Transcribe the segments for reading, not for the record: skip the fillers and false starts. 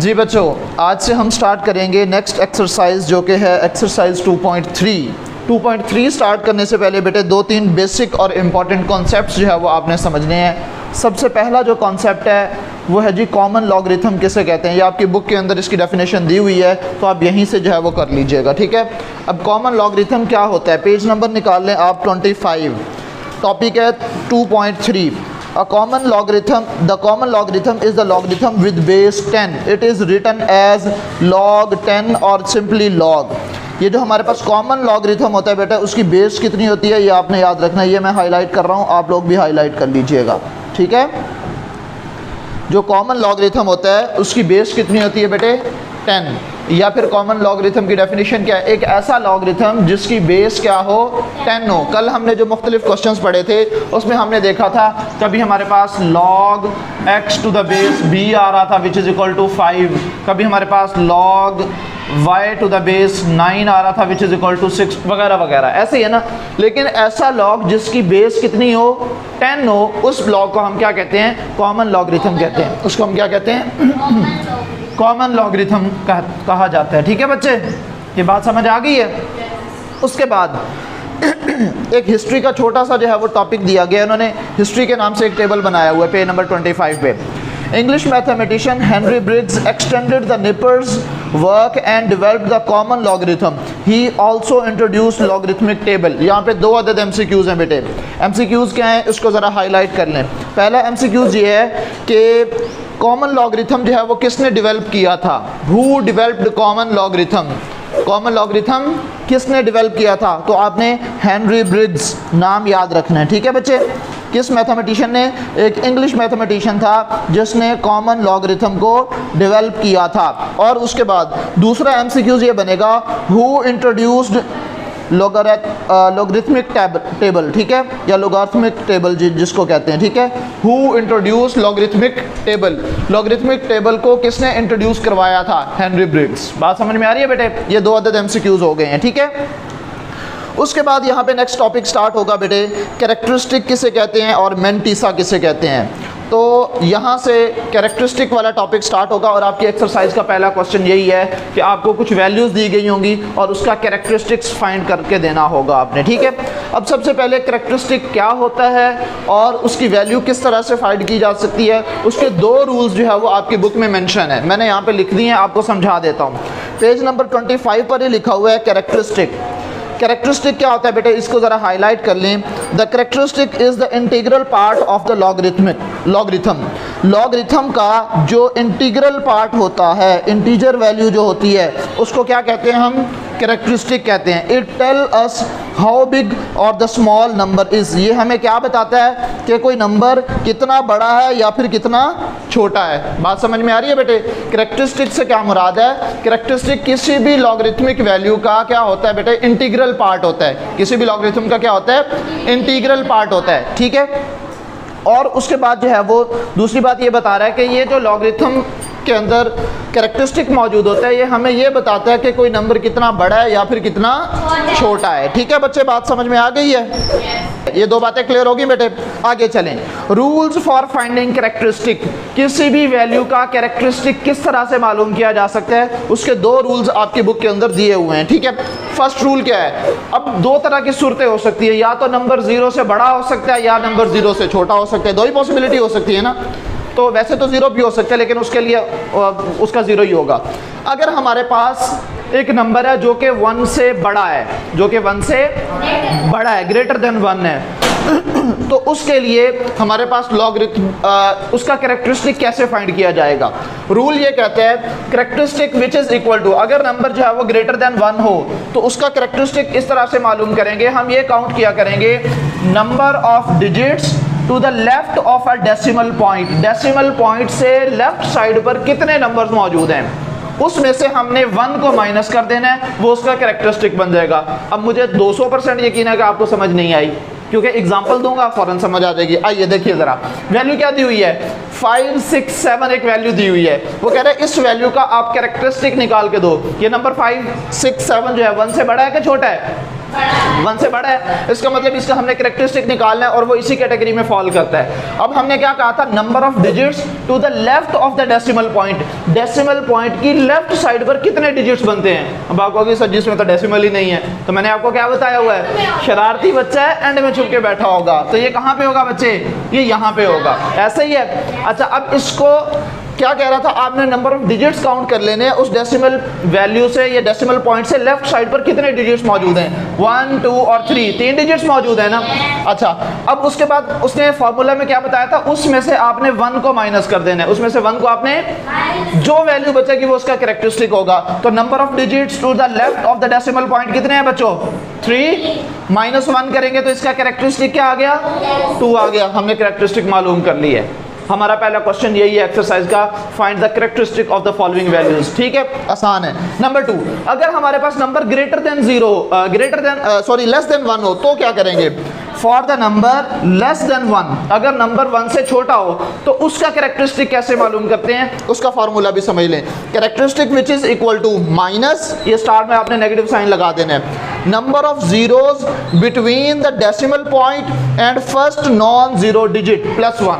जी बच्चों, आज से हम स्टार्ट करेंगे नेक्स्ट एक्सरसाइज जो कि है एक्सरसाइज 2.3 स्टार्ट करने से पहले बेटे दो तीन बेसिक और इम्पॉर्टेंट कॉन्सेप्ट्स जो है वो आपने समझने हैं। सबसे पहला जो कॉन्सेप्ट है वो है जी कॉमन लॉगरिथम किसे कहते हैं। ये आपकी बुक के अंदर इसकी डेफिनेशन दी हुई है, तो आप यहीं से जो है वो कर लीजिएगा, ठीक है। अब कॉमन लॉगरिथम क्या होता है, पेज नंबर निकाल लें आप 25, टॉपिक है 2.3। A common logarithm, the common logarithm is the logarithm with base 10. It is written as log 10 और simply log। ये जो हमारे पास कॉमन लॉगरिथम होता है बेटा, उसकी बेस कितनी होती है ये आपने याद रखना है। ये मैं हाईलाइट कर रहा हूँ, आप लोग भी हाईलाइट कर लीजिएगा, ठीक है। जो कॉमन लॉगरिथम होता है उसकी बेस कितनी होती है बेटे, 10। या फिर कॉमन लॉगरिथम की डेफिनेशन क्या है, एक ऐसा लॉगरिथम जिसकी बेस क्या हो, 10 हो। कल हमने जो मुख्तलिफ क्वेश्चंस पढ़े थे उसमें हमने देखा था कभी हमारे पास log x to the base b आ रहा था विच इज़ इक्वल टू 5, कभी हमारे पास log y to the base 9 आ रहा था विच इज़ इक्वल टू 6 वगैरह वगैरह, ऐसे ही है ना। लेकिन ऐसा log जिसकी बेस कितनी हो, 10 हो, उस log को हम क्या कहते हैं, कॉमन लॉगरिथम कहते हैं। उसको हम क्या कहते हैं, कॉमन लॉगरिथम कहा जाता है, ठीक है बच्चे। ये बात समझ आ गई है। उसके बाद एक हिस्ट्री का छोटा सा जो है वो टॉपिक दिया गया, उन्होंने हिस्ट्री के नाम से एक टेबल बनाया हुआ है पेज नंबर 25 पे। English mathematician Henry Briggs extended the Nipper's work and developed the common logarithm. He also introduced logarithmic table. यहाँ पे दो अदद MCQs हैं बेटे। MCQs क्या हैं, इसको ज़रा हाईलाइट कर लें। पहला MCQs ये है कि कॉमन लॉगरिथम जो है वो किसने डेवलप किया था, who developed common logarithm. Common logarithm किसने डेवलप किया था, तो आपने हेनरी ब्रिग्स नाम याद रखना है, ठीक है बच्चे। किस मैथमेटिशियन ने, एक इंग्लिश मैथमेटिशियन था जिसने कॉमन लॉगरिथम को डेवलप किया था। और उसके बाद दूसरा MCQ ये बनेगा, हु इंट्रोड्यूस्ड लोगरिथमिक टेबल, ठीक है, या लोगारिथमिक टेबल जिसको कहते हैं, ठीक है। Who introduce logarithmic table, logarithmic table को किसने इंट्रोड्यूस करवाया था, हेनरी ब्रिग्स। बात समझ में आ रही है बेटे। ये दो अदद MCQs हो गए हैं, ठीक है। उसके बाद यहाँ पे नेक्स्ट टॉपिक स्टार्ट होगा बेटे, कैरेक्टरिस्टिक किसे कहते हैं और मेंटिसा किसे कहते हैं। तो यहाँ से कैरेक्टरिस्टिक वाला टॉपिक स्टार्ट होगा और आपकी एक्सरसाइज का पहला क्वेश्चन यही है कि आपको कुछ वैल्यूज़ दी गई होंगी और उसका कैरेक्टरिस्टिक्स फाइंड करके देना होगा आपने, ठीक है। अब सबसे पहले कैरेक्टरिस्टिक क्या होता है और उसकी वैल्यू किस तरह से फाइंड की जा सकती है, उसके दो रूल्स जो है वो आपकी बुक में मेंशन है, मैंने यहाँ पे लिख दिए हैं, आपको समझा देता हूँ। पेज नंबर 25 पर ही लिखा हुआ है कैरेक्टरिस्टिक। कैरेक्टरिस्टिक क्या होता है बेटे, इसको ज़रा हाईलाइट कर लें। The characteristic is the integral part of the logarithm. Logarithm का जो इंटीग्रल पार्ट होता है, इंटीजर वैल्यू जो होती है, उसको क्या कहते हैं हम, कैरेक्टरिस्टिक कहते हैं। It tell us how big और द स्मॉल नंबर इज़। ये हमें क्या बताता है कि कोई नंबर कितना बड़ा है या फिर कितना छोटा है। बात समझ में आ रही है बेटे। कैरेक्टरिस्टिक से क्या मुराद है, कैरेक्टरिस्टिक किसी भी लॉगरिथमिक वैल्यू का क्या होता है बेटे, इंटीग्रल पार्ट होता है। किसी भी लॉगरिथम का क्या होता है, इंटीग्रल पार्ट होता है, ठीक है। और उसके बाद जो है वो दूसरी बात ये बता रहा है कि ये जो लॉगरिथम के अंदर कैरेक्टरिस्टिक मौजूद होता है, ये हमें ये बताता है कि कोई नंबर कितना बड़ा है या फिर कितना छोटा है, ठीक है बच्चे। बात समझ में आ गई है। ये दो बातें क्लियर होगी बेटे। आगे चलें। रूल्स फॉर फाइंडिंग कैरेक्टरिस्टिक, किसी भी वैल्यू का कैरेक्टरिस्टिक किस तरह से मालूम किया जा सकता है, उसके दो रूल्स आपकी बुक के अंदर दिए हुए हैं, ठीक है। फर्स्ट रूल क्या है, अब दो तरह की सूरतें हो सकती है, या तो नंबर 0 से बड़ा हो सकता है या नंबर 0 से छोटा हो सकता है, दो ही पॉसिबिलिटी हो सकती है ना। तो वैसे तो 0 भी हो सकता है लेकिन उसके लिए उसका 0 ही होगा। अगर हमारे पास एक नंबर है जो कि 1 से बड़ा है, जो कि 1 से बड़ा है, ग्रेटर देन 1 है, तो उसके लिए हमारे पास लॉगरिथम उसका कैरेक्टरिस्टिक कैसे फाइंड किया जाएगा। रूल ये कहता है characteristic which is equal to, अगर नंबर जो है वो ग्रेटर देन 1 हो तो उसका कैरेक्टरिस्टिक इस तरह से मालूम करेंगे, हम ये काउंट किया करेंगे number of digits to the left of a decimal point. Decimal point से लेफ्ट साइड पर कितने नंबर्स मौजूद हैं, उसमें से हमने 1 को माइनस कर देना है, वो उसका कैरेक्टरिस्टिक बन जाएगा। अब मुझे 200% यकीन है कि आपको समझ नहीं आई, क्योंकि एग्जांपल दूंगा फौरन समझ आ जाएगी। आइए देखिए जरा, वैल्यू क्या दी हुई है, 5, 6, 7 एक वैल्यू दी हुई है। वो कह रहे हैं इस वैल्यू का आप कैरेक्टरिस्टिक निकाल के दो। ये नंबर 5, 6, 7 जो है 1 से बड़ा है कि छोटा है, 1 से बड़ा है, इसका मतलब इसका हमने कैरेक्टरिस्टिक निकालना है और वो इसी कैटेगरी में फॉल करता है। अब हमने क्या कहा था, number of digits to the left of the decimal point, decimal point की लेफ्ट साइड पर कितने डिजिट्स बनते हैं। अब आप कहोगे सर जिसमें तो डेसिमल ही नहीं है, तो मैंने आपको क्या बताया हुआ है, शरारती बच्चा है, एंड में छुप के बैठा होगा, तो ये कहाँ पे होगा बच्चे, ये यहाँ पे होगा, ऐसा ही है। अच्छा अब इसको क्या कह रहा था, आपने नंबर ऑफ डिजिट्स काउंट कर लेने हैं उस डेसिमल वैल्यू से या डेसिमल पॉइंट से लेफ्ट साइड पर कितने डिजिट्स मौजूद हैं, 1 2 और 3, 3 डिजिट्स मौजूद है ना। अच्छा अब उसके बाद उसने फॉर्मूला में क्या बताया था, उसमें से आपने 1 को माइनस कर देना है, उसमें से 1 को आपने जो वैल्यू बचेगी वो उसका कैरेक्टरिस्टिक होगा। तो number of digits to the left of the decimal point कितने हैं बच्चों, 3, माइनस 1 करेंगे तो इसका कैरेक्टरिस्टिक क्या आ गया, 2 आ गया। हमने कैरेक्टरिस्टिक मालूम कर ली है। हमारा पहला क्वेश्चन यही है एक्सरसाइज का, find the characteristic of the following values. ठीक है, आसान है। नंबर 2, अगर हमारे पास number greater than 0 less than 1 हो तो क्या करेंगे, for the number less than 1, अगर नंबर 1 से छोटा हो तो उसका कैरेक्टरिस्टिक कैसे मालूम करते हैं, उसका फॉर्मूला भी समझ लें। Characteristic which is equal to minus, ये स्टार में आपने नेगेटिव साइन लगा देना है, number of zeros between the decimal point and first non zero digit plus 1।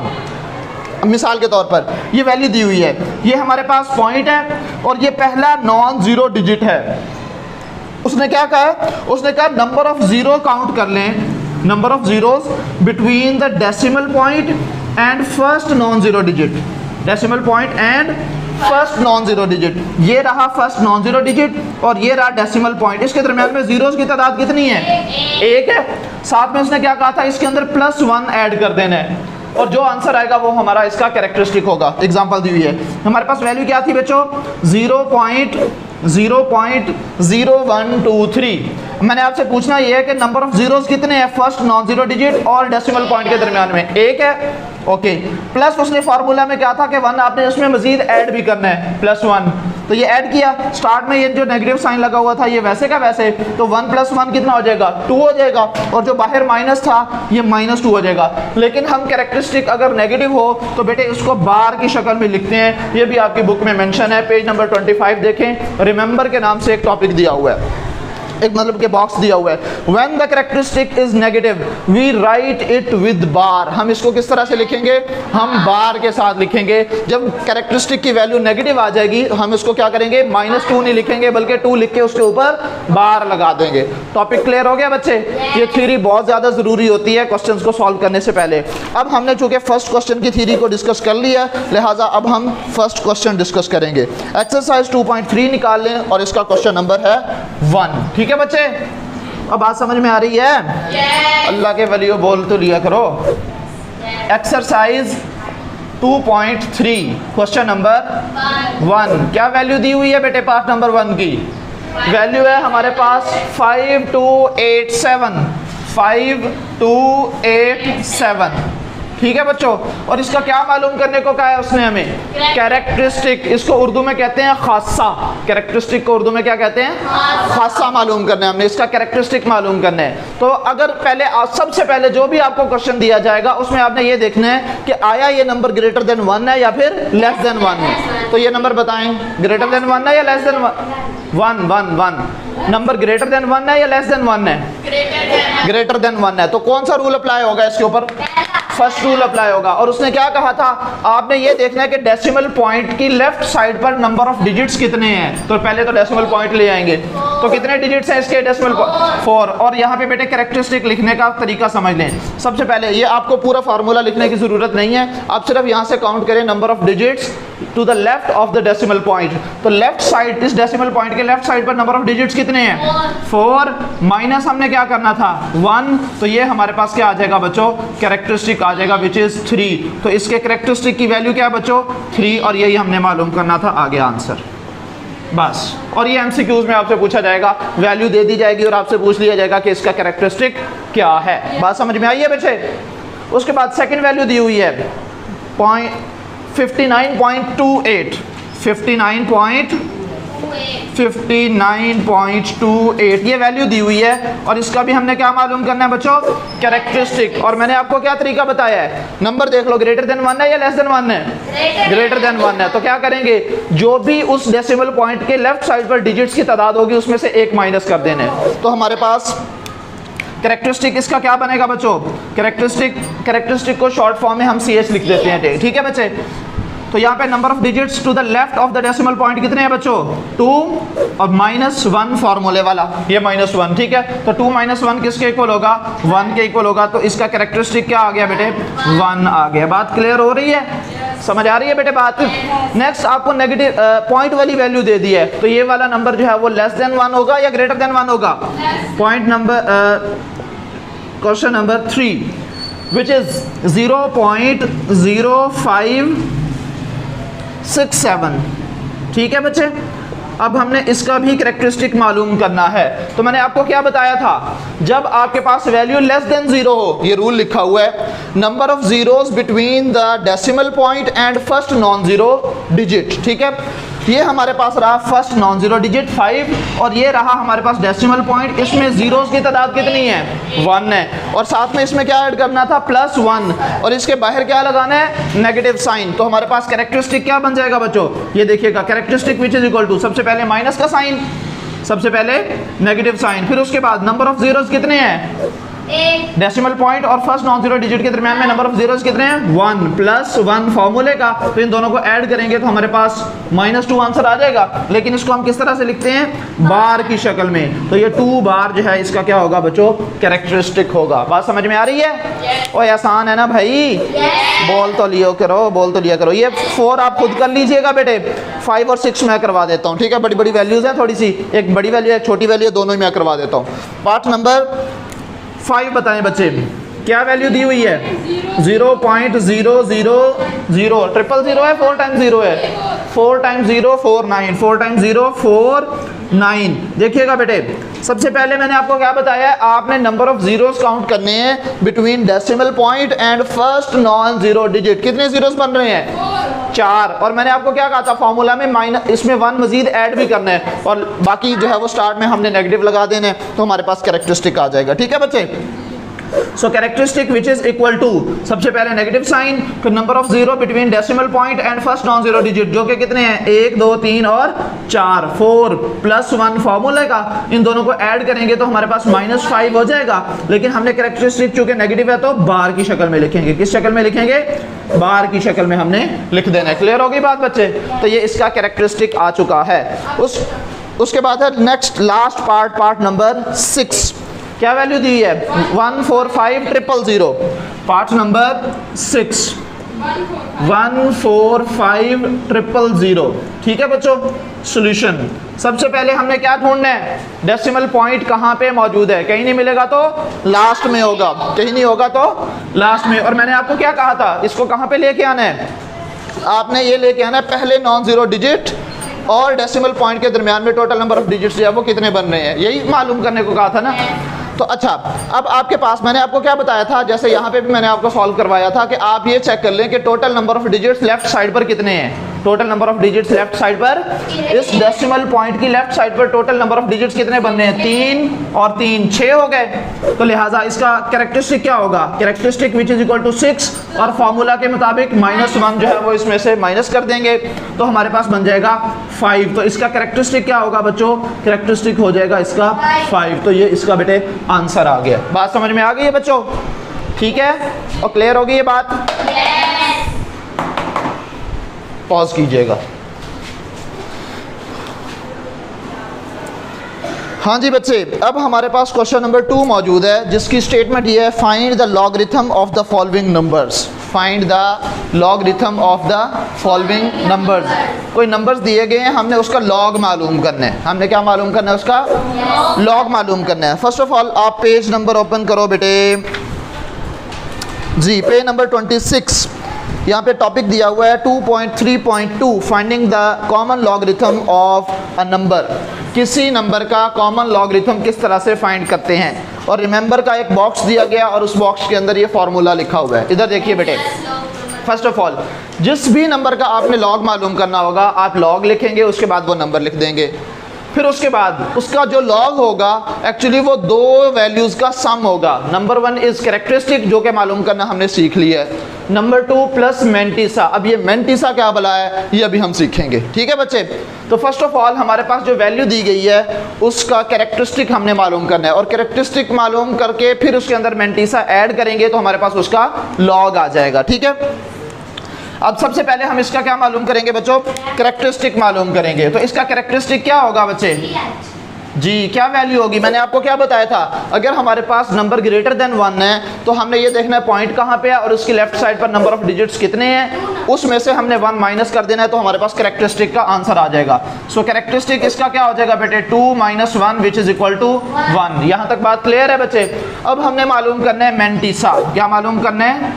मिसाल के तौर पर ये वैल्यू दी हुई है, ये हमारे पास पॉइंट है और ये पहला नॉन जीरो डिजिट है। उसने क्या कहा, उसने कहा नंबर ऑफ जीरो काउंट कर लें, number of zeros between the decimal point and first non zero digit, decimal point and first non zero digit, ये रहा फर्स्ट नॉन जीरो डिजिट और ये रहा डेसिमल पॉइंट, इसके दरमियान में जीरोस की तादाद कितनी है, 1 है। साथ में उसने क्या कहा था, इसके अंदर प्लस 1 ऐड कर देना है और जो आंसर आएगा वो हमारा इसका कैरेक्टरिस्टिक होगा। एग्जांपल दी हुई है, हमारे पास वैल्यू क्या थी बच्चों, 0.0123। मैंने आपसे पूछना ये है कि नंबर ऑफ जीरोस कितने हैं, फर्स्ट नॉन जीरो डिजिट और डेसिमल पॉइंट के दरमियान में 1 है। ओके, प्लस उसने फार्मूला में क्या था कि 1 आपने उसमें मजीद ऐड भी करना है, +1, तो ये ऐड किया। स्टार्ट में ये जो नेगेटिव साइन लगा हुआ था ये वैसे का वैसे, तो 1 + 1 कितना हो जाएगा, 2 हो जाएगा, और जो बाहर माइनस था ये -2 हो जाएगा। लेकिन हम कैरेक्टरिस्टिक अगर नेगेटिव हो तो बेटे इसको बार की शक्ल में लिखते हैं, ये भी आपकी बुक में मेंशन है, पेज नंबर 25 देखें, रिमेंबर के नाम से एक टॉपिक दिया हुआ है, एक मतलब के बॉक्स दिया हुआ है। When the characteristic is negative we write it with bar, हम इसको किस तरह से लिखेंगे, हम बार के साथ लिखेंगे। जब कैरेक्टरिस्टिक की वैल्यू नेगेटिव आ जाएगी हम इसको क्या करेंगे, -2 नहीं लिखेंगे बल्कि 2 लिख के उसके ऊपर बार लगा देंगे। टॉपिक क्लियर हो गया बच्चे, ये थ्योरी बहुत ज़्यादा ज़रूरी होती है क्वेश्चन को सॉल्व करने से पहले। अब हमने चूँकि फर्स्ट क्वेश्चन की थ्योरी को डिस्कस कर लिया, लिहाजा अब हम फर्स्ट क्वेश्चन डिस्कस करेंगे। एक्सरसाइज 2.3 निकाल लें और इसका क्वेश्चन नंबर है 1। ठीक है बच्चे, अब बात समझ में आ रही है? अल्लाह के वलियों बोल तो लिया करो। एक्सरसाइज 2.3 क्वेश्चन नंबर 1, क्या वैल्यू दी हुई है बेटे पार्ट नंबर 1 की? वैल्यू है हमारे पास 5287, 5287। ठीक है बच्चों, और इसका क्या मालूम करने को कहा है उसने हमें, कैरेक्टरिस्टिक, इसको उर्दू में कहते हैं खासा, कैरेक्टरिस्टिक को उर्दू में क्या कहते हैं, खासा मालूम करना है हमने, इसका कैरेक्टरिस्टिक मालूम करना है। तो अगर पहले सबसे पहले जो भी आपको क्वेश्चन दिया जाएगा उसमें आपने ये देखना है कि आया ये नंबर ग्रेटर देन 1 है या फिर लेस देन 1 है। तो ये नंबर बताएं, ग्रेटर देन 1 है या less than 1? Number greater then 1 है या लेस देन 1 है? ग्रेटर देन 1 है। तो कौन सा रूल अप्लाई होगा इसके ऊपर, फर्स्ट रूल अप्लाई होगा। और उसने क्या कहा था, आपने ये देखना है कि डेसिमल पॉइंट की लेफ्ट साइड पर नंबर ऑफ डिजिट्स कितने हैं। तो पहले तो डेसिमल पॉइंट ले आएंगे, तो कितने डिजिट्स हैं इसके, डेसिमल 4। और यहाँ पे बेटे कैरेक्टरिस्टिक लिखने का तरीका समझ लें। सबसे पहले ये आपको पूरा फार्मूला लिखने की जरूरत नहीं है, आप सिर्फ यहाँ से काउंट करें number of digits to the left of the decimal point. तो लेफ्ट साइड, इस डेसिमल पॉइंट के लेफ्ट साइड पर नंबर ऑफ डिजिट्स कितने हैं, 4, माइनस हमने क्या करना था 1, तो ये हमारे पास क्या आ जाएगा बच्चों, कैरेक्टरिस्टिक आ जाएगा विच इज 3। तो इसके कैरेक्टरिस्टिक की वैल्यू क्या है बच्चों, 3, और यही हमने मालूम करना था, आगे आंसर बस। और ये एमसीक्यूज में आपसे पूछा जाएगा, वैल्यू दे दी जाएगी और आपसे पूछ लिया जाएगा कि इसका कैरेक्टरिस्टिक क्या है। बात समझ में आई है बच्चे? उसके बाद सेकंड वैल्यू दी हुई है 59.28, 59.28 ये वैल्यू दी हुई है। और इसका भी हमने क्या मालूम करना है बच्चों, कैरेक्टरिस्टिक। और मैंने आपको क्या तरीका बताया है, नंबर देख लो, ग्रेटर देन 1 है या लेस देन 1 है, ग्रेटर देन 1 है। तो क्या करेंगे, जो भी उस डेसिमल पॉइंट के लेफ्ट साइड पर डिजिट्स की तादाद होगी उसमें से 1 माइनस कर देना है। तो हमारे पास कैरेक्टरिस्टिक इसका क्या बनेगा बच्चों, कैरेक्टरिस्टिक को शॉर्ट फॉर्म में हम CH लिख देते हैं, ठीक है बच्चे। तो यहाँ पे number of digits to the left of the decimal point कितने हैं बच्चों, 2 और -1 फार्मूले वाला, ये -1, ठीक है। तो 2 - 1 किसके इक्वल होगा, 1 के इक्वल होगा। तो इसका कैरेक्टरिस्टिक क्या आ गया बेटे, 1 आ गया। बात क्लियर हो रही है, समझ आ रही है बेटे बात। नेक्स्ट आपको नेगेटिव पॉइंट वाली वैल्यू दे दी है, तो ये वाला नंबर जो है वो लेस देन 1 होगा या ग्रेटर देन 1 होगा। Point number question number 3 which is 0.0567, ठीक है बच्चे। अब हमने इसका भी कैरेक्टरिस्टिक मालूम करना है। तो मैंने आपको क्या बताया था, जब आपके पास वैल्यू लेस देन 0 हो, ये रूल लिखा हुआ है, number of zeros between the decimal point and first non zero digit, ठीक है। ये हमारे पास रहा फर्स्ट नॉन जीरो डिजिट 5 और ये रहा हमारे पास डेसिमल पॉइंट। इसमें जीरोस की तादाद कितनी है, 1 है, और साथ में इसमें क्या ऐड करना था, +1, और इसके बाहर क्या लगाना है, नेगेटिव साइन। तो हमारे पास कैरेक्टरिस्टिक क्या बन जाएगा बच्चों, ये देखिएगा, characteristic which is equal to, सबसे पहले माइनस का साइन, सबसे पहले नेगेटिव साइन, फिर उसके बाद नंबर ऑफ जीरोस कितने हैं, डेसिमल पॉइंट और फर्स्ट नॉन जीरो डिजिट के दरमियान में नंबर ऑफ जीरोस कितने हैं, 1 +1 फॉर्मूले का। तो इन दोनों को ऐड करेंगे तो हमारे पास -2 आंसर आ जाएगा। लेकिन इसको हम किस तरह से लिखते हैं, बार की शक्ल में। तो ये 2 बार जो है इसका क्या होगा बच्चों, कैरेक्टरिस्टिक होगा। बात समझ में आ रही है, और आसान है ना भाई, बोल तो लिया करो, बोल तो लिया करो। ये 4 आप खुद कर लीजिएगा बेटे, 5 और 6 मैं करवा देता हूँ, ठीक है। बड़ी बड़ी वैल्यूज है, थोड़ी सी, एक बड़ी वैल्यू एक छोटी वैल्यू, दोनों ही मैं करवा देता हूँ। पार्ट नंबर 5 बताएं बच्चे, क्या वैल्यू दी हुई है, 0.000, 000 है, 4 टाइम्स 0 है, 4 टाइम्स 0 49, 4 टाइम्स 0 49। देखिएगा बेटे, सबसे पहले मैंने आपको क्या बताया है, आपने नंबर ऑफ जीरोस काउंट करने हैं between decimal point and first non zero digit. कितने जीरोस बन रहे हैं, 4। और मैंने आपको क्या कहा था, फॉर्मूला में माइनस, इसमें 1 मजीद ऐड भी करना है, और बाकी जो है वो स्टार्ट में हमने नेगेटिव लगा देने हैं, तो हमारे पास कैरेक्टरिस्टिक आ जाएगा, ठीक है बच्चे। So characteristic which is equal to, सबसे पहले नेगेटिव साइन, फिर number of zero between decimal point and first non zero digit, जो कि कितने हैं, 1 2 3 और 4, 4 +1 फॉर्मूले का। इन दोनों को ऐड करेंगे तो हमारे पास -5 हो जाएगा। लेकिन हमने कैरेक्टरिस्टिक चूंकि नेगेटिव है तो बार की शक्ल में लिखेंगे। किस शक्ल में लिखेंगे, बार की शक्ल में हमने लिख देना है। क्लियर होगी बात बच्चे। तो ये इसका कैरेक्टरिस्टिक आ चुका है। उसके बाद है नेक्स्ट लास्ट पार्ट नंबर 6। क्या वैल्यू दी है, 145,000। पार्ट नंबर 6, 145,000, ठीक है बच्चों। सॉल्यूशन, सबसे पहले हमने क्या ढूंढना है, डेसिमल पॉइंट कहाँ पे मौजूद है। कहीं नहीं मिलेगा तो लास्ट में होगा, कहीं नहीं होगा तो लास्ट में। और मैंने आपको क्या कहा था, इसको कहाँ पे लेके आना है, आपने ये लेके आना है पहले नॉन जीरो डिजिट और डेसिमल पॉइंट के दरमियान में टोटल नंबर ऑफ डिजिट्स जो है वो कितने बन रहे हैं, यही मालूम करने को कहा था ना। तो अच्छा, अब आपके पास मैंने आपको क्या बताया था, जैसे यहाँ पे भी मैंने आपको सॉल्व करवाया था कि आप ये चेक कर लें कि total number of digits left side पर कितने हैं। Total number of digits left side पर, इस डेसिमल पॉइंट की लेफ्ट साइड पर टोटल नंबर ऑफ डिजिट्स कितने बनने हैं, 3 और 3 6 हो गए। तो लिहाजा इसका कैरेक्टरिस्टिक क्या होगा, characteristic which is equal to 6, और फॉर्मूला के मुताबिक -1 जो है वो इसमें से माइनस कर देंगे तो हमारे पास बन जाएगा 5। तो इसका कैरेक्टरिस्टिक क्या होगा बच्चों, कैरेक्टरिस्टिक हो जाएगा इसका 5। तो ये इसका बेटे आंसर आ गया। बात समझ में आ गई है बच्चों, ठीक है, और क्लियर होगी ये बात। पॉज कीजिएगा। हाँ जी बच्चे, अब हमारे पास क्वेश्चन नंबर 2 मौजूद है, जिसकी स्टेटमेंट ये है, find the logarithm of the following numbers. Find the logarithm of the following numbers. कोई नंबर्स दिए गए हैं, हमने उसका लॉग मालूम करना है। हमने क्या मालूम करना है, उसका लॉग मालूम करना है। फर्स्ट ऑफ ऑल आप पेज नंबर ओपन करो बेटे जी, पेज नंबर 26। यहाँ पे टॉपिक दिया हुआ है 2.3.2 finding the common logarithm of a number. किसी नंबर का कॉमन लॉगरिथम किस तरह से फाइंड करते हैं। और रिमेंबर का एक बॉक्स दिया गया और उस बॉक्स के अंदर ये फार्मूला लिखा हुआ है। इधर देखिए बेटे, फर्स्ट ऑफ ऑल जिस भी नंबर का आपने लॉग मालूम करना होगा, आप लॉग लिखेंगे, उसके बाद वो नंबर लिख देंगे। फिर उसके बाद उसका जो लॉग होगा एक्चुअली वो दो वैल्यूज़ का सम होगा। नंबर 1 इज़ कैरेक्टरिस्टिक, जो कि मालूम करना हमने सीख लिया है। Number 2 plus mantissa. अब ये मेंटिसा क्या भला है ये अभी हम सीखेंगे, ठीक है बच्चे। तो फर्स्ट ऑफ ऑल हमारे पास जो वैल्यू दी गई है उसका कैरेक्टरिस्टिक हमने मालूम करना है, और कैरेक्टरिस्टिक मालूम करके फिर उसके अंदर मेंटिसा ऐड करेंगे तो हमारे पास उसका लॉग आ जाएगा, ठीक है। अब सबसे पहले हम इसका क्या मालूम करेंगे बच्चों, कैरेक्टरिस्टिक मालूम करेंगे। तो इसका कैरेक्टरिस्टिक क्या होगा बच्चे जी, क्या वैल्यू होगी? मैंने आपको क्या बताया था, अगर हमारे पास नंबर ग्रेटर देन 1 है तो हमने ये देखना है पॉइंट कहाँ पे है और उसकी लेफ्ट साइड पर नंबर ऑफ डिजिट्स कितने हैं, उसमें से हमने 1 माइनस कर देना है तो हमारे पास कैरेक्टरिस्टिक का आंसर आ जाएगा। सो कैरेक्टरिस्टिक इसका क्या हो जाएगा बेटे, 2 - 1 विच इज इक्वल टू 1। यहाँ तक बात क्लियर है बच्चे। अब हमने मालूम करना है मेंटिसा। क्या मालूम करना है?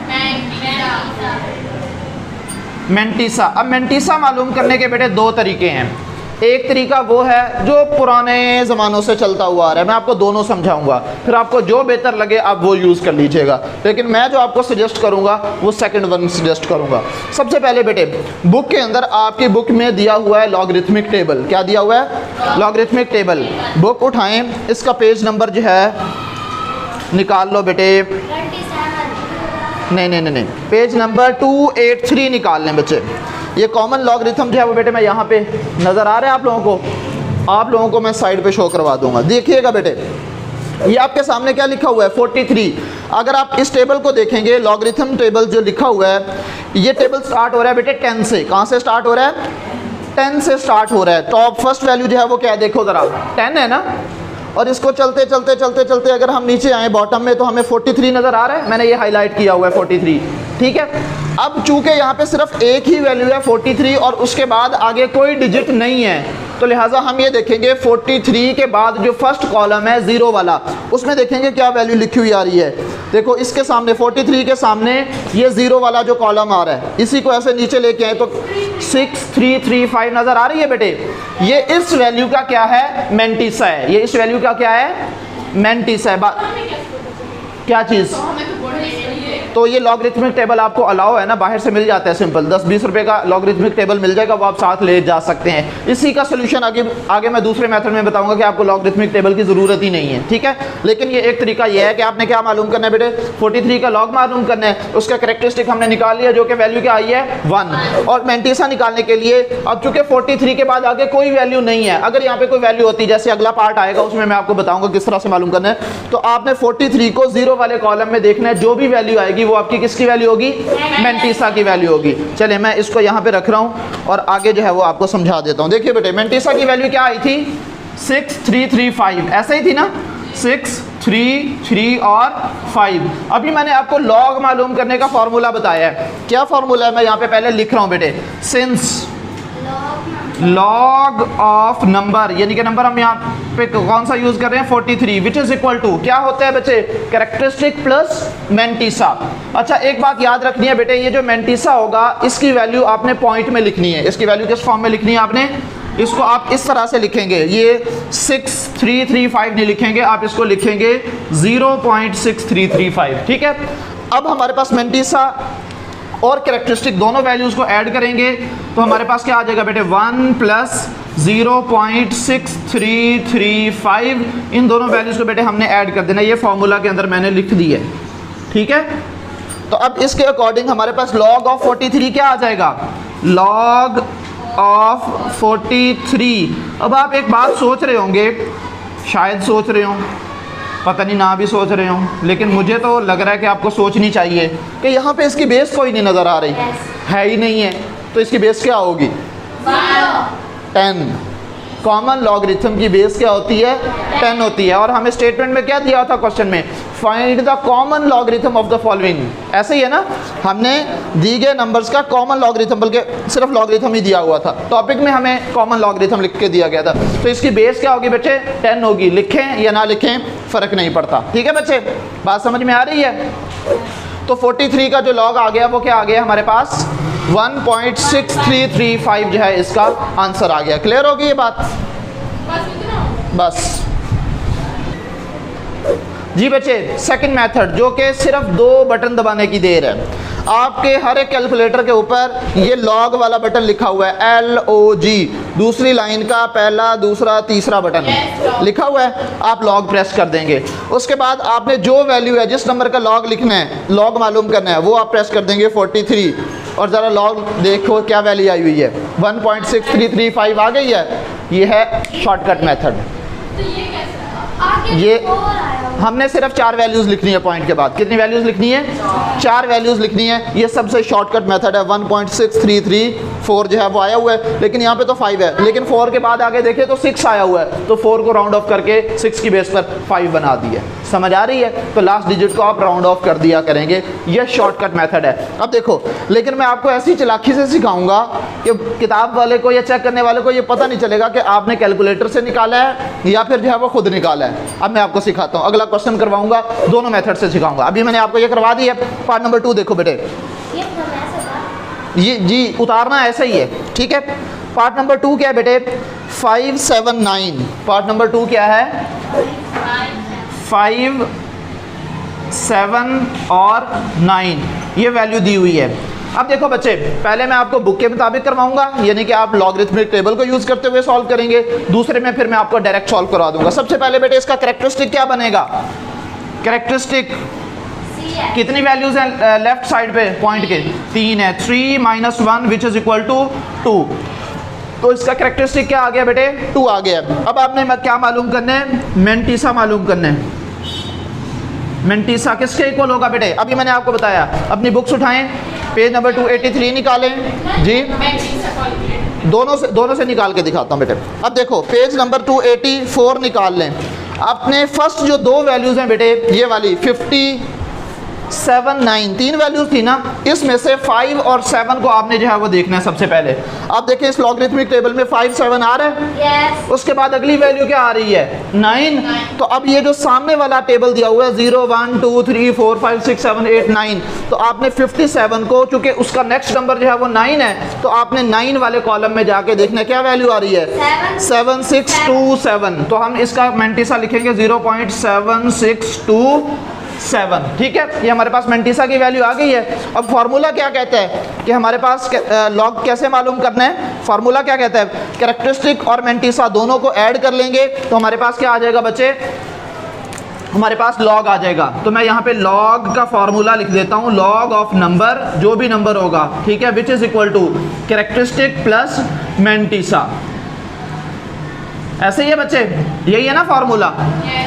मेंटिसा। अब मेंटिसा मालूम करने के बेटे दो तरीके हैं। एक तरीका वो है जो पुराने ज़मानों से चलता हुआ आ रहा है, मैं आपको दोनों समझाऊंगा, फिर आपको जो बेहतर लगे आप वो यूज़ कर लीजिएगा, लेकिन मैं जो आपको सजेस्ट करूंगा वो सेकंड वन सजेस्ट करूंगा। सबसे पहले बेटे बुक के अंदर आपकी बुक में दिया हुआ है लॉगरिथमिक टेबल। क्या दिया हुआ है? Logarithmic table. बुक उठाएं, इसका पेज नंबर जो है निकाल लो बेटे। नहीं, पेज नंबर 283 निकाल लें बच्चे। ये कॉमन लॉगरिथम जो है वो बेटे मैं यहाँ पे नज़र आ रहा है आप लोगों को मैं साइड पे शो करवा दूंगा। देखिएगा बेटे ये आपके सामने क्या लिखा हुआ है 43। अगर आप इस टेबल को देखेंगे, लॉगरिथम टेबल जो लिखा हुआ है, ये टेबल स्टार्ट हो रहा है बेटे 10 से। कहाँ से स्टार्ट हो रहा है? 10 से स्टार्ट हो रहा है। टॉप फर्स्ट वैल्यू जो है वो क्या है देखो ज़रा, 10 है ना, और इसको चलते चलते अगर हम नीचे आए बॉटम में तो हमें 43 नज़र आ रहा है। मैंने ये हाईलाइट किया हुआ है 43, ठीक है। अब चूंकि यहाँ पे सिर्फ एक ही वैल्यू है 43 और उसके बाद आगे कोई डिजिट नहीं है, तो लिहाजा हम ये देखेंगे 43 के बाद जो फर्स्ट कॉलम है 0 वाला, उसमें देखेंगे क्या वैल्यू लिखी हुई आ रही है। देखो इसके सामने 43 के सामने ये 0 वाला जो कॉलम आ रहा है, इसी को ऐसे नीचे लेके आए तो 6335 नज़र आ रही है बेटे। ये इस वैल्यू का क्या है? मेंटिसा है। ये इस वैल्यू का क्या है? मेंटिसा है। क्या चीज़? तो ये लॉगरिथमिक टेबल आपको अलाउ है ना, बाहर से मिल जाता है सिंपल, 10-20 रुपए का लॉगरिथमिक टेबल मिल जाएगा, वो आप साथ ले जा सकते हैं। इसी का सोल्यूशन आगे मैं दूसरे मेथड में बताऊंगा कि आपको लॉगरिथमिक टेबल की ज़रूरत ही नहीं है, ठीक है। लेकिन ये एक तरीका ये है कि आपने क्या मालूम करना है बेटे, 43 का लॉग मालूम करना है, उसका कैरेक्टरिस्टिक हमने निकाल लिया जो कि वैल्यू क्या आई है 1, और मेंटिसा निकालने के लिए अब चूंकि 43 के बाद आगे कोई वैल्यू नहीं है, अगर यहाँ पे कोई वैल्यू होती, जैसे अगला पार्ट आएगा उसमें मैं आपको बताऊंगा किस तरह से मालूम करना है, तो आपने 43 को 0 वाले कॉलम में देखना है, जो भी वैल्यू आएगी वो आपकी किसकी वैल्यू होगी? मेंटिसा की वैल्यू होगी। चलिए मैं इसको यहाँ पे रख रहा हूँ और आगे जो है वो आपको समझा देता हूँ। देखिए बेटे मेंटिसा की वैल्यू क्या आई थी? 6335, ऐसा ही थी ना, 6, 3, 3 और 5। अभी मैंने आपको लॉग मालूम करने का फॉर्मूला बताया है। क्या फॉर्मूला है मैं यहाँ पे पहले लिख रहा हूँ बेटे, सिंस लॉग ऑफ नंबर, यानी कि नंबर हम यहाँ पे कौन सा यूज कर रहे हैं 43, विच इज इक्वल टू क्या होता है बच्चे? Characteristic plus mantissa. अच्छा एक बात याद रखनी है बेटे, ये जो मेंटिसा होगा इसकी वैल्यू आपने पॉइंट में लिखनी है। इसकी वैल्यू किस फॉर्म में लिखनी है आपने? इसको आप इस तरह से लिखेंगे, ये 6335 नहीं लिखेंगे, आप इसको लिखेंगे 0.6335, ठीक है। अब हमारे पास मेंटिसा और कैरेक्टरिस्टिक दोनों वैल्यूज़ को ऐड करेंगे तो हमारे पास क्या आ जाएगा बेटे 1 + 0.6335। इन दोनों वैल्यूज़ को बेटे हमने ऐड कर देना, ये फॉर्मूला के अंदर मैंने लिख दी है, ठीक है। तो अब इसके अकॉर्डिंग हमारे पास लॉग ऑफ 43 क्या आ जाएगा? Log of 43। अब आप एक बात सोच रहे होंगे, शायद सोच रहे हों, पता नहीं ना भी सोच रहे हो, लेकिन मुझे तो लग रहा है कि आपको सोचनी चाहिए कि यहाँ पे इसकी बेस कोई नहीं नज़र आ रही, है ही नहीं है, तो इसकी बेस क्या होगी? 10। कॉमन लॉगरिथम की बेस क्या होती है? 10 होती है। और हमें स्टेटमेंट में क्या दिया था क्वेश्चन में? Find the common logarithm of the following. ऐसे ही है ना, हमने दी गए नंबर्स का कॉमन लॉगरिथम, बल्कि सिर्फ लॉगरिथम ही दिया हुआ था, टॉपिक में हमें कॉमन लॉगरिथम लिख के दिया गया था। तो इसकी बेस क्या होगी बच्चे? 10 होगी। लिखें या ना लिखें फ़र्क नहीं पड़ता, ठीक है बच्चे, बात समझ में आ रही है? तो 43 का जो लॉग आ गया वो क्या आ गया हमारे पास? 1.6335 जो है इसका आंसर आ गया। क्लियर होगी ये बात? बस जी बच्चे, सेकंड मेथड जो कि सिर्फ 2 बटन दबाने की देर है। आपके हर एक कैलकुलेटर के ऊपर ये लॉग वाला बटन लिखा हुआ है, LOG, दूसरी लाइन का पहला दूसरा तीसरा बटन लिखा हुआ है, आप लॉग प्रेस कर देंगे। उसके बाद आपने जो वैल्यू है, जिस नंबर का लॉग लिखना है, लॉग मालूम करना है, वो आप प्रेस कर देंगे 43, और ज़रा लॉग देखो क्या वैल्यू आई हुई है, 1.6335 आ गई है। ये है शॉर्टकट मेथड। ये हमने सिर्फ 4 वैल्यूज़ लिखनी है पॉइंट के बाद। कितनी वैल्यूज़ लिखनी है? 4 वैल्यूज़ लिखनी है। ये सबसे शॉर्टकट मेथड है। 1.6334 जो है वो आया हुआ है, लेकिन यहाँ पे तो 5 है, लेकिन 4 के बाद आगे देखें तो 6 आया हुआ है, तो 4 को राउंड ऑफ करके 6 की बेस पर 5 बना दिया। समझ आ रही है? तो लास्ट डिजिट को आप राउंड ऑफ कर दिया करेंगे। यह शॉर्टकट मेथड है। अब देखो, लेकिन मैं आपको ऐसी चालाकी से सिखाऊंगा कि किताब वाले को या चेक करने वाले को ये पता नहीं चलेगा कि आपने कैलकुलेटर से निकाला है या फिर जो है वो खुद निकाला है। अब मैं आपको सिखाता हूँ, अगला क्वेश्चन करवाऊंगा, दोनों मेथड से सिखाऊंगा। अभी मैंने आपको ये करवा दी है। पार्ट नंबर 2 देखो बेटे, ये जी उतारना ऐसा ही है, ठीक है। पार्ट नंबर 2 क्या है बेटे? 5, 7, 9। पार्ट नंबर 2 क्या है? 5, 7 और 9 ये वैल्यू दी हुई है। अब देखो बच्चे, पहले मैं आपको बुक के मुताबिक करवाऊंगा, यानी कि आप लॉगरिथमिक टेबल को यूज करते हुए सॉल्व करेंगे। दूसरे में फिर मैं आपको डायरेक्ट सॉल्व करवा दूंगा। सबसे पहले बेटे इसका कैरेक्टरिस्टिक क्या बनेगा? कैरेक्टरिस्टिक कितनी वैल्यूज हैं लेफ्ट साइड पे पॉइंट के? 3 है। 3 - 1 विच इज इक्वल टू 2। तो इसका कैरेक्टरिस्टिक क्या आ गया बेटे? 2 आ गया। अब आपने क्या मालूम करना है? मेंटिसा मालूम करना है। मेंटिसा किसके इक्वल होगा बेटे? अभी मैंने आपको बताया। अपनी बुक्स उठाएं, पेज नंबर 283 निकालें जी, दोनों से निकाल के दिखाता हूं बेटे। अब देखो, पेज नंबर 284 निकाल लें। अपने फर्स्ट जो 2 वैल्यूज हैं बेटे, ये वाली 50, 7, 9, 3 वैल्यूज थी ना, इसमें से 5 और 7 को आपने जो है वो देखना है सबसे पहले। आप देखें इस लॉगरिथमिक टेबल में 5, 7 आ रहा है। yes. उसके बाद अगली वैल्यू क्या आ रही है? 9। तो अब ये जो सामने वाला टेबल दिया हुआ है 0, 1, 2, 3, 4, 5, 6, 7, 8, 9, तो आपने 57 को, चूंकि उसका नेक्स्ट नंबर जो है वो 9 है, तो आपने 9 वाले कॉलम में जाके देखना क्या वैल्यू आ रही है? 7627। तो हम इसका मेंटिसा लिखेंगे 0.7627। ठीक है, ये हमारे पास मेंटिसा की वैल्यू आ गई है। अब फार्मूला क्या कहता है कि हमारे पास लॉग कैसे मालूम करना है? फार्मूला क्या कहता है? कैरेक्टरिस्टिक और मेंटिसा दोनों को ऐड कर लेंगे तो हमारे पास क्या आ जाएगा बच्चे? हमारे पास लॉग आ जाएगा। तो मैं यहाँ पे लॉग का फार्मूला लिख देता हूँ, लॉग ऑफ नंबर, जो भी नंबर होगा, ठीक है, which is equal to characteristic plus mantissa. ऐसे ही है बच्चे, यही है ना फार्मूला।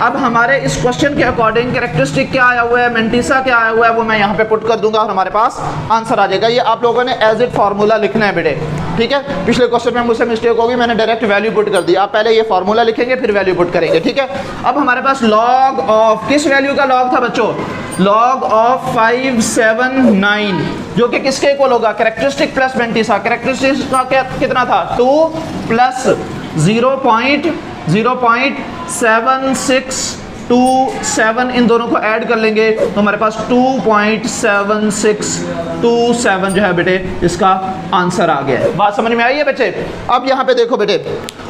अब हमारे इस क्वेश्चन के अकॉर्डिंग कैरेक्टरिस्टिक क्या आया हुआ है, मेंटिसा क्या आया हुआ है, वो मैं यहाँ पे पुट कर दूंगा और हमारे पास आंसर आ जाएगा। ये आप लोगों ने एज इट फार्मूला लिखना है बेटे, ठीक है। पिछले क्वेश्चन में मुझसे मिस्टेक होगी, मैंने डायरेक्ट वैल्यू पुट कर दी। आप पहले ये फार्मूला लिखेंगे फिर वैल्यू पुट करेंगे, ठीक है। अब हमारे पास लॉग ऑफ, किस वैल्यू का लॉग था बच्चों? लॉग ऑफ 5, 7, 9, जो कि किसके इक्वल होगा? Characteristic plus mantissa. कैरेक्टरिस्टिक का कितना था? 2 प्लस 0.7627, इन दोनों को ऐड कर लेंगे तो हमारे पास 2.7627 जो है बेटे इसका आंसर आ गया है। बात समझ में आई है बच्चे? अब यहाँ पे देखो बेटे,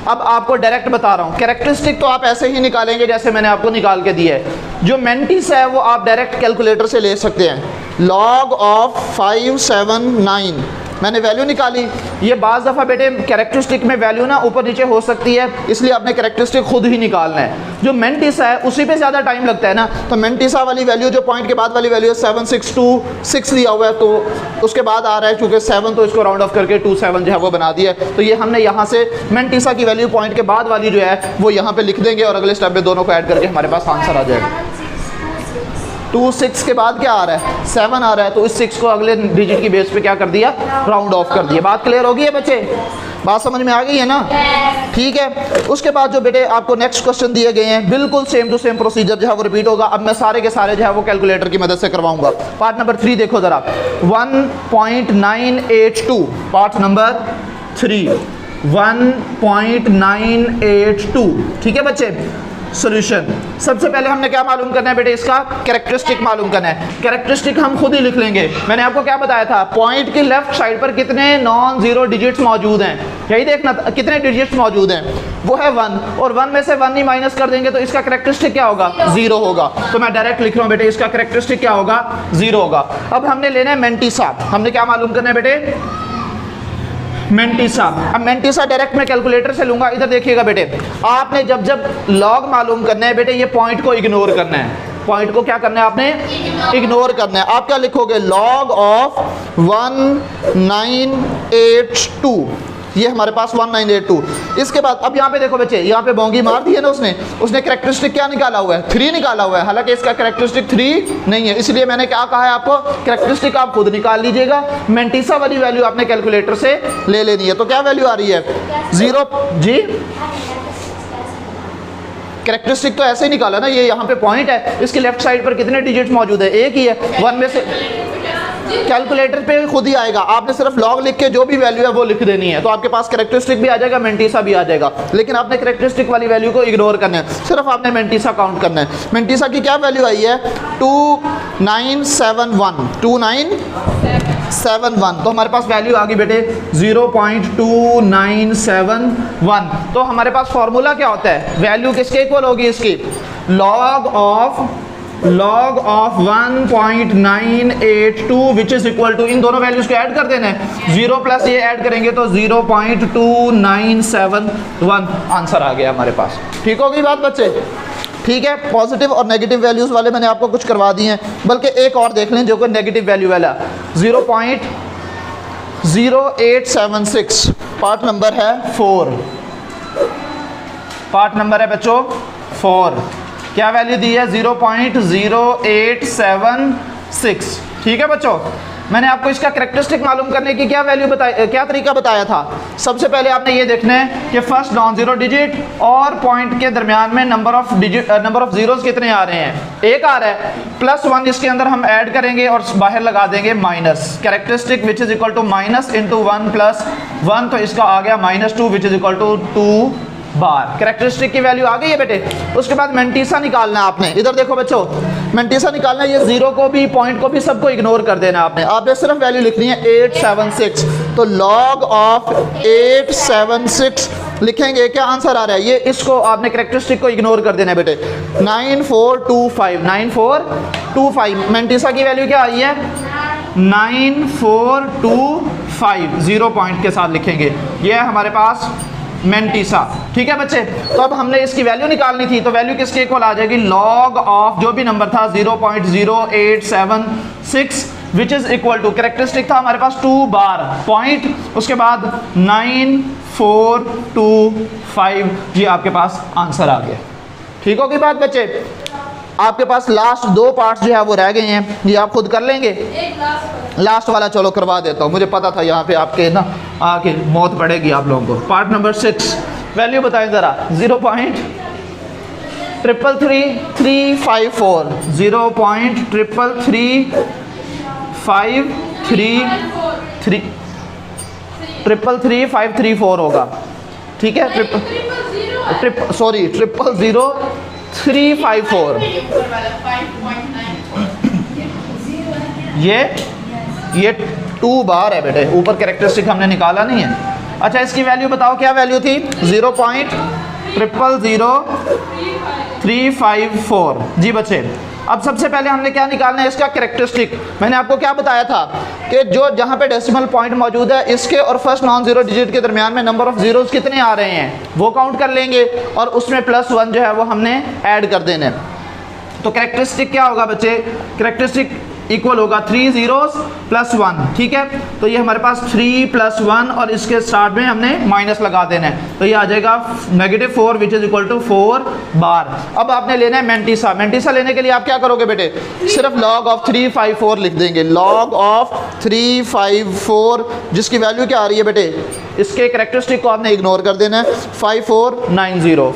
अब आपको डायरेक्ट बता रहा हूँ, कैरेक्टरिस्टिक तो आप ऐसे ही निकालेंगे जैसे मैंने आपको निकाल के दिया है। जो मेंटिस है वो आप डायरेक्ट कैलकुलेटर से ले सकते हैं। लॉग ऑफ 5, 7, 9 मैंने वैल्यू निकाली। ये बाज़ दफ़ा बेटे कैरेक्टरिस्टिक में वैल्यू ना ऊपर नीचे हो सकती है, इसलिए आपने कैरेक्टरिस्टिक खुद ही निकालना है। जो मेंटिसा है उसी पे ज़्यादा टाइम लगता है ना, तो मेंटिसा वाली वैल्यू जो पॉइंट के बाद वाली वैल्यू है 7626 दिया हुआ है, तो उसके बाद आ रहा है चूँकि 7, तो इसको राउंड ऑफ करके 27 जो है वो बना दिया है। तो ये हमने यहाँ से मेंटिसा की वैल्यू पॉइंट के बाद वाली जो है वो यहाँ पर लिख देंगे और अगले स्टेप में दोनों को ऐड करके हमारे पास आंसर आ जाएगा। 26 के बाद क्या आ रहा है? 7 आ रहा है, तो इस 6 को अगले डिजिट की बेस पे क्या कर दिया? राउंड ऑफ कर दिया। बात क्लियर होगी है बच्चे? बात समझ में आ गई है ना? ठीक है। उसके बाद जो बेटे आपको नेक्स्ट क्वेश्चन दिए गए हैं, बिल्कुल सेम टू सेम प्रोसीजर जो है वो रिपीट होगा। अब मैं सारे के सारे जो है वो कैलकुलेटर की मदद से करवाऊंगा। पार्ट नंबर 3 देखो जरा, 1.982। पार्ट नंबर 3 1.982, ठीक है बच्चे। सॉल्यूशन। सबसे पहले हमने क्या मालूम करना है बेटे, इसका कैरेक्टरिस्टिक मालूम करना है। कैरेक्टरिस्टिक हम खुद ही लिख लेंगे। मैंने आपको क्या बताया था, पॉइंट की लेफ्ट साइड पर कितने नॉन जीरो डिजिट्स मौजूद हैं, यही देखना था, कितने डिजिट्स मौजूद हैं, वो है 1, और 1 में से 1 ही माइनस कर देंगे तो इसका कैरेक्टरिस्टिक क्या होगा, 0 होगा। तो मैं डायरेक्ट लिख रहा हूँ बेटे, इसका कैरेक्टरिस्टिक क्या होगा, 0 होगा। अब हमने लेना है मेंटिसा। हमने क्या मालूम करना है बेटे, मेंटिसा। अब मेंटिसा डायरेक्ट मैं कैलकुलेटर से लूंगा। इधर देखिएगा बेटे, आपने जब जब लॉग मालूम करना है बेटे, ये पॉइंट को इग्नोर करना है। पॉइंट को क्या करना है आपने, इग्नोर करना है। आप क्या लिखोगे, लॉग ऑफ 1982, ये हमारे पास 1982। इसके बाद अब यहाँ पे देखो बच्चे, यहाँ पे बोंगी मार दी है ना उसने कैरेक्टरिस्टिक क्या निकाला हुआ है, 3 निकाला हुआ है। हालांकि इसका कैरेक्टरिस्टिक 3 नहीं है, इसलिए मैंने क्या कहा है आपको, कैरेक्टरिस्टिक आप खुद निकाल लीजिएगा। मेंटिसा वाली वैल्यू आपने कैलकुलेटर से ले लेनी है। तो क्या वैल्यू आ रही है, 0 जी। कैरेक्टरिस्टिक तो ऐसे ही निकाला ना, ये यहाँ पे पॉइंट है, इसकी लेफ्ट साइड पर कितने डिजिट मौजूद है, एक ही है। 1 में से कैलकुलेटर पे खुद ही आएगा, आपने सिर्फ लॉग लिख के जो भी वैल्यू है वो लिख देनी है, तो आपके पास कैरेक्टरिस्टिक भी आ जाएगा, मेंटिसा भी आ जाएगा। लेकिन आपने कैरेक्टरिस्टिक वाली वैल्यू को इग्नोर करना है, सिर्फ आपने मेंटिसा काउंट करना है। मेंटिसा की क्या वैल्यू आई है, 2971, तो हमारे पास वैल्यू आ गई बेटे 0.2971। तो हमारे पास फॉर्मूला क्या होता है, वैल्यू किसके इक्वल होगी इसकी, log of 1.982 which is equal to, इन दोनों वैल्यूज को ऐड कर देना है, 0 प्लस ये ऐड करेंगे तो 0.2971 आंसर आ गया हमारे पास। ठीक होगी बात बच्चे, ठीक है। पॉजिटिव और नेगेटिव वैल्यूज वाले मैंने आपको कुछ करवा दिए हैं, बल्कि एक और देख लें जो कि नेगेटिव वैल्यू वाला 0.0876, पार्ट नंबर है 4, पार्ट नंबर है बच्चों 4। क्या वैल्यू दी है, 0.0876। ठीक है बच्चों, मैंने आपको इसका कैरेक्टरिस्टिक मालूम करने की क्या वैल्यू बताया, क्या तरीका बताया था। सबसे पहले आपने ये देखना है कि फर्स्ट नॉन जीरो डिजिट और पॉइंट के दरमियान में नंबर ऑफ जीरोस कितने आ रहे हैं, 1 आ रहा है, +1 इसके अंदर हम ऐड करेंगे और बाहर लगा देंगे minus, characteristic which is equal to minus into 1 + 1, तो इसका आ गया -2 विच इज इक्वल टू 2 बार। कैरेक्टरिस्टिक की वैल्यू आ गई है बेटे। उसके बाद मेंटिसा निकालना है आपने। इधर देखो बच्चों, मेंटिसा निकालना है, ये 0 को भी, पॉइंट को भी, सबको इग्नोर कर देना आपने। आपने सिर्फ वैल्यू लिखनी है 876, तो लॉग ऑफ 876 लिखेंगे, क्या आंसर आ रहा है, ये इसको आपने कैरेक्टरिस्टिक को इग्नोर कर देना है बेटे, 9425। मेंटिसा की वैल्यू क्या आई है, 9425, 0 पॉइंट के साथ लिखेंगे, ये है हमारे पास मेंटिसा। ठीक है बच्चे, तो अब हमने इसकी वैल्यू निकालनी थी, तो वैल्यू किसके इक्वल आ जाएगी, लॉग ऑफ जो भी नंबर था 0.0876 which is equal to, characteristic था हमारे पास 2 बार, पॉइंट, उसके बाद 9425, ये आपके पास आंसर आ गया। ठीक होगी बात बच्चे। आपके पास लास्ट 2 पार्ट्स जो है वो रह गए हैं, ये आप खुद कर लेंगे। लास्ट वाला चलो करवा देता हूँ, मुझे पता था यहाँ पे आपके ना आके मौत पड़ेगी आप लोगों को। पार्ट नंबर 6, वैल्यू बताएं ज़रा, 0.333354, 0.333334 होगा। ठीक है, 0.354, ये 2 बार है बेटे, ऊपर कैरेक्टरिस्टिक हमने निकाला नहीं है। अच्छा, इसकी वैल्यू बताओ, क्या वैल्यू थी, 0.000354। जी बच्चे, अब सबसे पहले हमने क्या निकालना है, इसका कैरेक्टरिस्टिक। मैंने आपको क्या बताया था कि जो जहाँ पे डेसिमल पॉइंट मौजूद है, इसके और फर्स्ट नॉन जीरो डिजिट के दरमियान में नंबर ऑफ जीरोस कितने आ रहे हैं वो काउंट कर लेंगे, और उसमें +1 जो है वो हमने ऐड कर देने। तो कैरेक्टरिस्टिक क्या होगा बच्चे, कैरेक्टरिस्टिक इक्वल होगा 3 zeros + 1। ठीक है, तो ये हमारे पास 3 + 1 और इसके स्टार्ट में हमने माइनस लगा देना है, तो ये आ जाएगा -4 विच इज इक्वल टू 4 बार। अब आपने लेना है मेंटिसा। मेंटिसा लेने के लिए आप क्या करोगे बेटे, सिर्फ लॉग ऑफ 354 लिख देंगे, लॉग ऑफ 354, जिसकी वैल्यू क्या आ रही है बेटे, इसके कैरेक्टरिस्टिक को आपने इग्नोर कर देना है, 5490,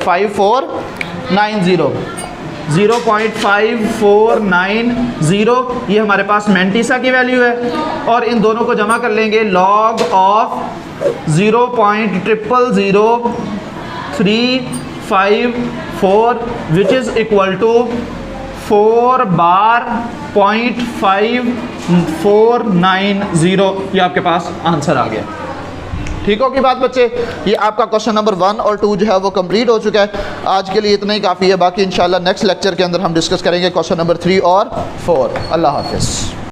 0.5490, ये हमारे पास मेंटिसा की वैल्यू है, और इन दोनों को जमा कर लेंगे, log of 0.000354 4 which is equal to 4 बार 0.5490, ये आपके पास आंसर आ गया। ठीक हो की बात बच्चे, ये आपका क्वेश्चन नंबर 1 और 2 जो है वो कंप्लीट हो चुका है। आज के लिए इतना ही काफ़ी है, बाकी इंशाल्लाह नेक्स्ट लेक्चर के अंदर हम डिस्कस करेंगे क्वेश्चन नंबर 3 और 4। अल्लाह हाफिज़।